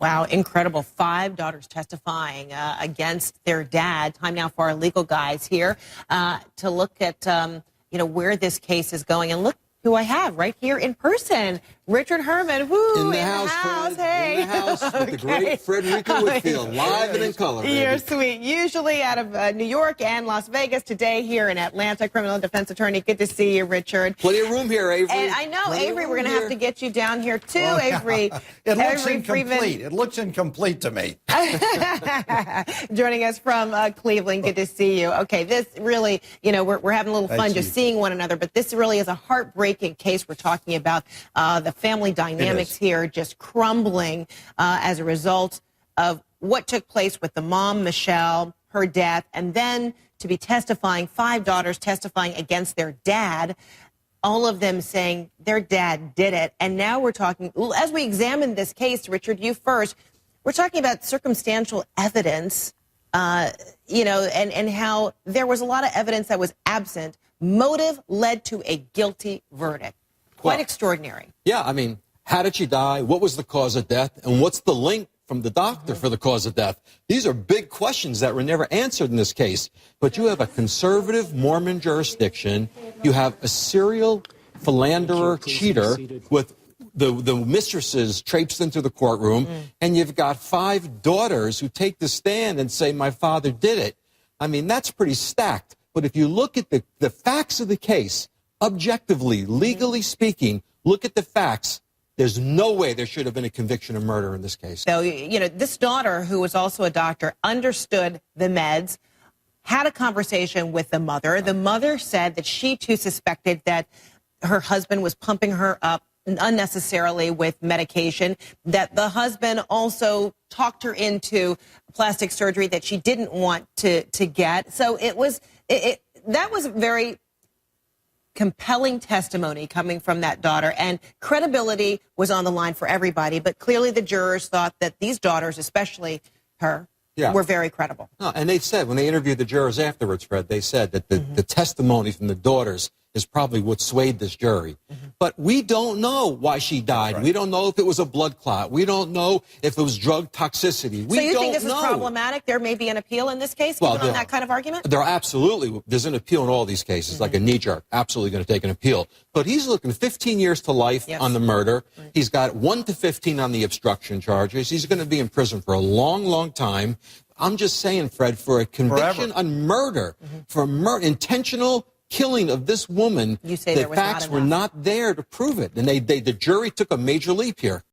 Wow, incredible. 5 daughters testifying against their dad. Time now for our legal guys here to look at, where this case is going. And look who I have right here in person. Richard Herman, in the house. Hey. In the house with the great Frederica Whitfield, live and in color. Baby. You're sweet. Usually out of New York and Las Vegas, today here in Atlanta, criminal defense attorney. Good to see you, Richard. Plenty of room here, Avery. And I know, Avery, we're going to have to get you down here too, Avery. It looks incomplete. It looks incomplete to me. Joining us from Cleveland. Good to see you. Okay, this really, we're having a little fun just seeing one another, but this really is a heartbreaking case. We're talking about the family dynamics here just crumbling as a result of what took place with the mom, Michelle, her death, and then to be testifying, 5 daughters testifying against their dad, all of them saying their dad did it. And now we're talking, as we examine this case, Richard, you first, we're talking about circumstantial evidence, and how there was a lot of evidence that was absent. Motive led to a guilty verdict. Quite extraordinary. Yeah, I mean, how did she die? What was the cause of death? And what's the link from the doctor for the cause of death? These are big questions that were never answered in this case. But you have a conservative Mormon jurisdiction. You have a serial philanderer cheater with the mistresses traipsed into the courtroom. And you've got 5 daughters who take the stand and say, my father did it. I mean, that's pretty stacked. But if you look at the facts of the case, objectively, legally speaking, look at the facts. There's no way there should have been a conviction of murder in this case. So, this daughter, who was also a doctor, understood the meds, had a conversation with the mother. The mother said that she, too, suspected that her husband was pumping her up unnecessarily with medication, that the husband also talked her into plastic surgery that she didn't want to get. So that was very compelling testimony coming from that daughter, and credibility was on the line for everybody. But clearly the jurors thought that these daughters, especially her, were very credible. No, and they said, when they interviewed the jurors afterwards, Fred, they said that the testimony from the daughters is probably what swayed this jury. But we don't know why she died. Right. We don't know if it was a blood clot. We don't know if it was drug toxicity. So you think this is problematic? There may be an appeal in this case, given on that kind of argument? There's an appeal in all these cases, like a knee-jerk. Absolutely going to take an appeal. But he's looking 15 years to life on the murder. He's got 1 to 15 on the obstruction charges. He's going to be in prison for a long, long time. I'm just saying, Fred, for a conviction on murder, for intentional killing of this woman, the facts were not there to prove it. And the jury took a major leap here.